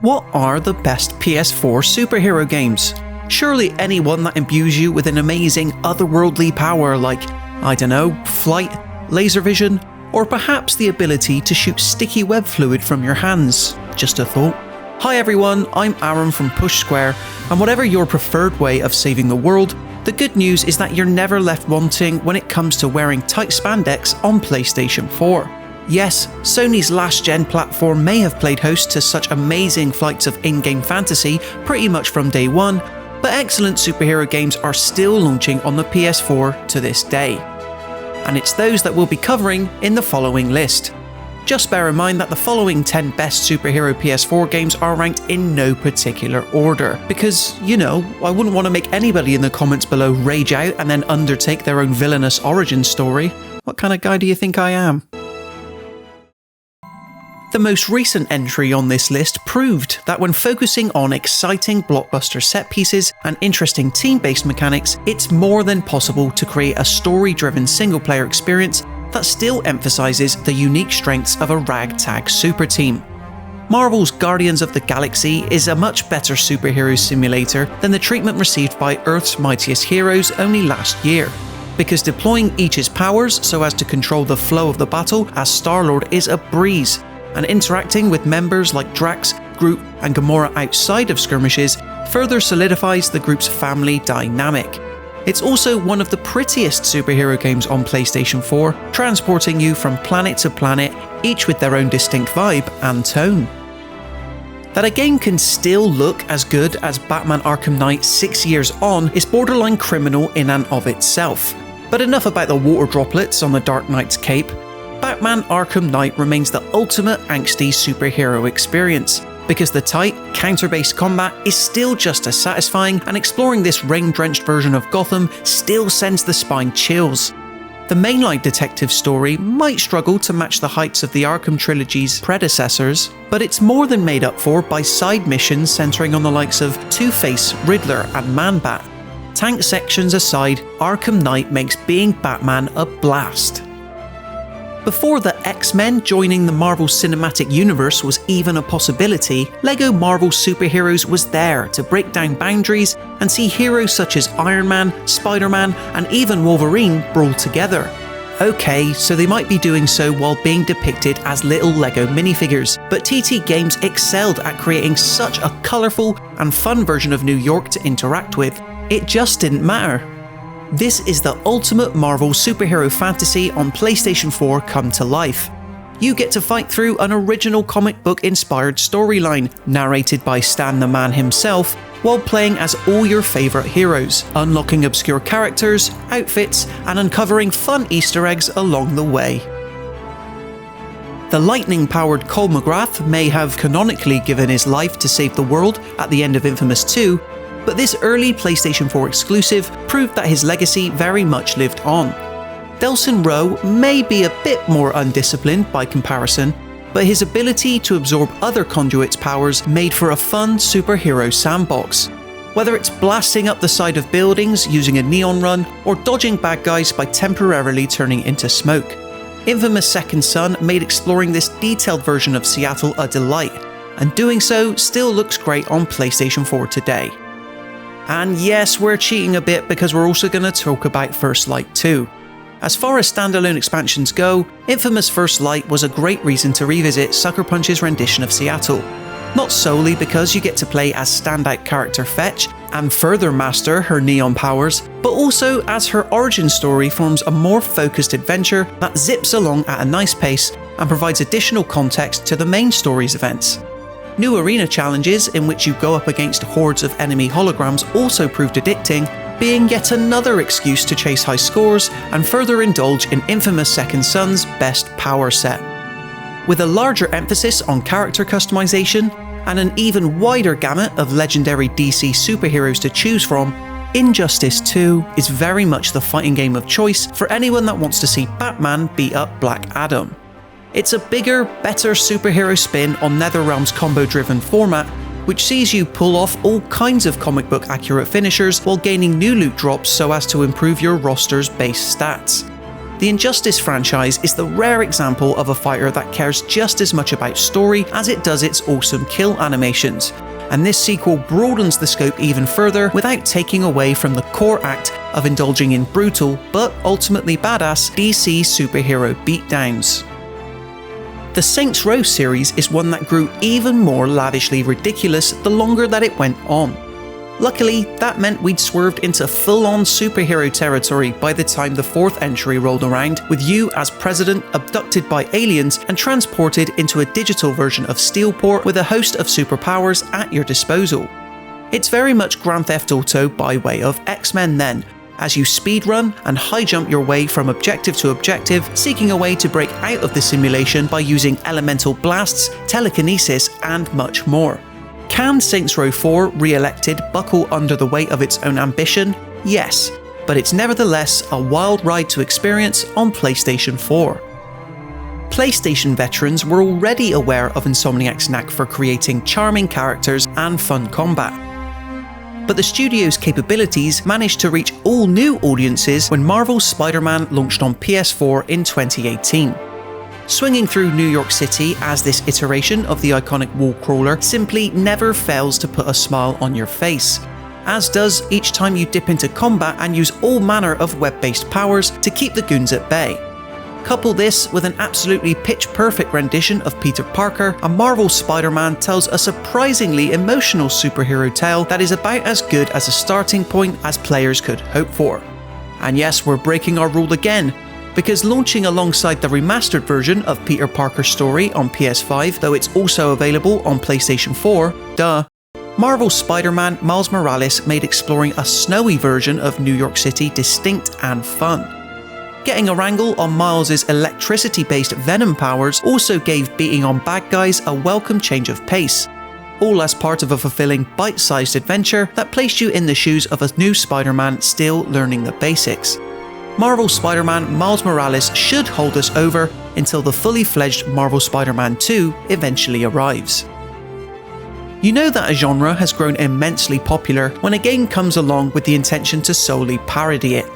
What are the best PS4 superhero games? Surely anyone that imbues you with an amazing otherworldly power like, I don't know, flight, laser vision, or perhaps the ability to shoot sticky web fluid from your hands. Just a thought. Hi everyone, I'm Aaron from Push Square, and whatever your preferred way of saving the world, the good news is that you're never left wanting when it comes to wearing tight spandex on PlayStation 4. Yes, Sony's last-gen platform may have played host to such amazing flights of in-game fantasy pretty much from day one, but excellent superhero games are still launching on the PS4 to this day. And it's those that we'll be covering in the following list. Just bear in mind that the following 10 best superhero PS4 games are ranked in no particular order, because, you know, I wouldn't want to make anybody in the comments below rage out and then undertake their own villainous origin story. What kind of guy do you think I am? The most recent entry on this list proved that when focusing on exciting blockbuster set pieces and interesting team-based mechanics, it's more than possible to create a story-driven single-player experience that still emphasizes the unique strengths of a ragtag super team. Marvel's Guardians of the Galaxy is a much better superhero simulator than the treatment received by Earth's Mightiest Heroes only last year, because deploying each's powers so as to control the flow of the battle as Star-Lord is a breeze, and interacting with members like Drax, Groot, and Gamora outside of skirmishes further solidifies the group's family dynamic. It's also one of the prettiest superhero games on PlayStation 4, transporting you from planet to planet, each with their own distinct vibe and tone. That a game can still look as good as Batman Arkham Knight 6 years on is borderline criminal in and of itself. But enough about the water droplets on the Dark Knight's cape. Batman Arkham Knight remains the ultimate angsty superhero experience, because the tight, counter-based combat is still just as satisfying, and exploring this rain-drenched version of Gotham still sends the spine chills. The mainline detective story might struggle to match the heights of the Arkham trilogy's predecessors, but it's more than made up for by side missions centering on the likes of Two-Face, Riddler, and Man-Bat. Tank sections aside, Arkham Knight makes being Batman a blast. Before the X-Men joining the Marvel Cinematic Universe was even a possibility, LEGO Marvel Superheroes was there to break down boundaries and see heroes such as Iron Man, Spider-Man, and even Wolverine brawl together. Okay, so they might be doing so while being depicted as little LEGO minifigures, but TT Games excelled at creating such a colourful and fun version of New York to interact with. It just didn't matter. This is the ultimate Marvel superhero fantasy on PlayStation 4 come to life. You get to fight through an original comic book inspired storyline, narrated by Stan the Man himself, while playing as all your favourite heroes, unlocking obscure characters, outfits, and uncovering fun Easter eggs along the way. The lightning-powered Cole McGrath may have canonically given his life to save the world at the end of Infamous 2, but this early PlayStation 4 exclusive proved that his legacy very much lived on. Delsin Rowe may be a bit more undisciplined by comparison, but his ability to absorb other conduits' powers made for a fun superhero sandbox. Whether it's blasting up the side of buildings using a neon run, or dodging bad guys by temporarily turning into smoke, Infamous Second Son made exploring this detailed version of Seattle a delight, and doing so still looks great on PlayStation 4 today. And yes, we're cheating a bit because we're also going to talk about First Light 2. As far as standalone expansions go, Infamous First Light was a great reason to revisit Sucker Punch's rendition of Seattle. Not solely because you get to play as standout character Fetch and further master her neon powers, but also as her origin story forms a more focused adventure that zips along at a nice pace and provides additional context to the main story's events. New arena challenges in which you go up against hordes of enemy holograms also proved addicting, being yet another excuse to chase high scores and further indulge in Infamous Second Son's best power set. With a larger emphasis on character customization and an even wider gamut of legendary DC superheroes to choose from, Injustice 2 is very much the fighting game of choice for anyone that wants to see Batman beat up Black Adam. It's a bigger, better superhero spin on NetherRealm's combo-driven format, which sees you pull off all kinds of comic book accurate finishers while gaining new loot drops so as to improve your roster's base stats. The Injustice franchise is the rare example of a fighter that cares just as much about story as it does its awesome kill animations, and this sequel broadens the scope even further without taking away from the core act of indulging in brutal, but ultimately badass, DC superhero beatdowns. The Saints Row series is one that grew even more lavishly ridiculous the longer that it went on. Luckily, that meant we'd swerved into full-on superhero territory by the time the 4th entry rolled around, with you as President abducted by aliens and transported into a digital version of Steelport with a host of superpowers at your disposal. It's very much Grand Theft Auto by way of X-Men then, as you speedrun and high-jump your way from objective to objective, seeking a way to break out of the simulation by using elemental blasts, telekinesis, and much more. Can Saints Row 4 RE-RELECTED buckle under the weight of its own ambition? Yes, but it's nevertheless a wild ride to experience on PlayStation 4. PlayStation veterans were already aware of Insomniac's knack for creating charming characters and fun combat. But the studio's capabilities managed to reach all new audiences when Marvel's Spider-Man launched on PS4 in 2018. Swinging through New York City as this iteration of the iconic wall crawler simply never fails to put a smile on your face, as does each time you dip into combat and use all manner of web-based powers to keep the goons at bay. Couple this with an absolutely pitch-perfect rendition of Peter Parker, and Marvel's Spider-Man tells a surprisingly emotional superhero tale that is about as good as a starting point as players could hope for. And yes, we're breaking our rule again, because launching alongside the remastered version of Peter Parker's story on PS5, though it's also available on PlayStation 4, Marvel's Spider-Man Miles Morales made exploring a snowy version of New York City distinct and fun. Getting a wrangle on Miles' electricity-based venom powers also gave beating on bad guys a welcome change of pace, all as part of a fulfilling bite-sized adventure that placed you in the shoes of a new Spider-Man still learning the basics. Marvel Spider-Man Miles Morales should hold us over until the fully fledged Marvel Spider-Man 2 eventually arrives. You know that a genre has grown immensely popular when a game comes along with the intention to solely parody it.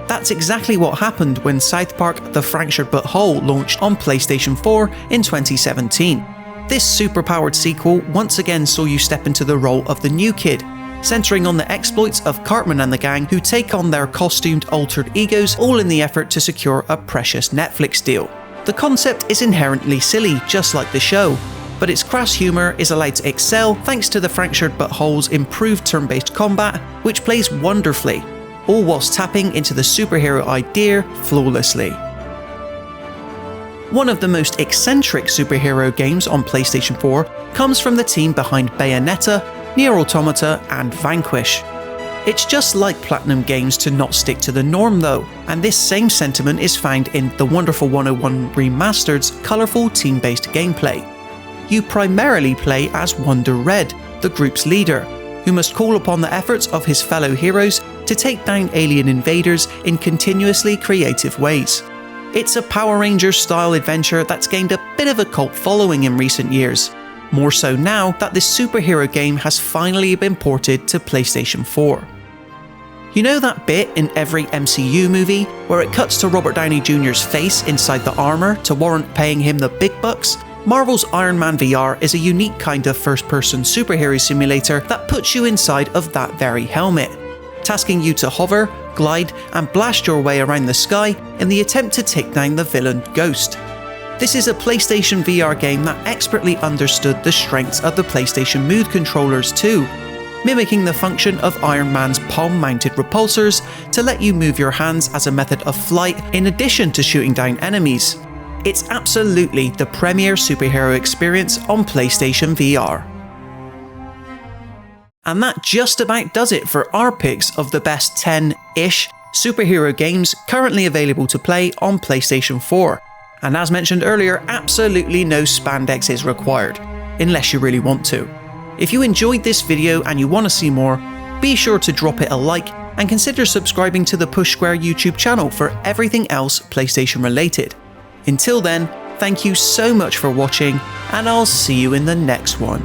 That's exactly what happened when South Park: The Fractured But Whole launched on PlayStation 4 in 2017. This superpowered sequel once again saw you step into the role of the new kid, centering on the exploits of Cartman and the gang, who take on their costumed altered egos, all in the effort to secure a precious Netflix deal. The concept is inherently silly, just like the show, but its crass humour is allowed to excel thanks to the Fractured But Whole's improved turn-based combat, which plays wonderfully, all whilst tapping into the superhero idea flawlessly. One of the most eccentric superhero games on PlayStation 4 comes from the team behind Bayonetta, Nier Automata, and Vanquish. It's just like Platinum Games to not stick to the norm though, and this same sentiment is found in the Wonderful 101 Remastered's colourful team-based gameplay. You primarily play as Wonder Red, the group's leader, who must call upon the efforts of his fellow heroes to take down alien invaders in continuously creative ways. It's a Power Rangers-style adventure that's gained a bit of a cult following in recent years, more so now that this superhero game has finally been ported to PlayStation 4. You know that bit in every MCU movie where it cuts to Robert Downey Jr.'s face inside the armour to warrant paying him the big bucks? Marvel's Iron Man VR is a unique kind of first-person superhero simulator that puts you inside of that very helmet, tasking you to hover, glide, and blast your way around the sky in the attempt to take down the villain Ghost. This is a PlayStation VR game that expertly understood the strengths of the PlayStation Move controllers too, mimicking the function of Iron Man's palm-mounted repulsors to let you move your hands as a method of flight in addition to shooting down enemies. It's absolutely the premier superhero experience on PlayStation VR. And that just about does it for our picks of the best 10-ish superhero games currently available to play on PlayStation 4. And as mentioned earlier, absolutely no spandex is required, unless you really want to. If you enjoyed this video and you want to see more, be sure to drop it a like and consider subscribing to the Push Square YouTube channel for everything else PlayStation related. Until then, thank you so much for watching, and I'll see you in the next one.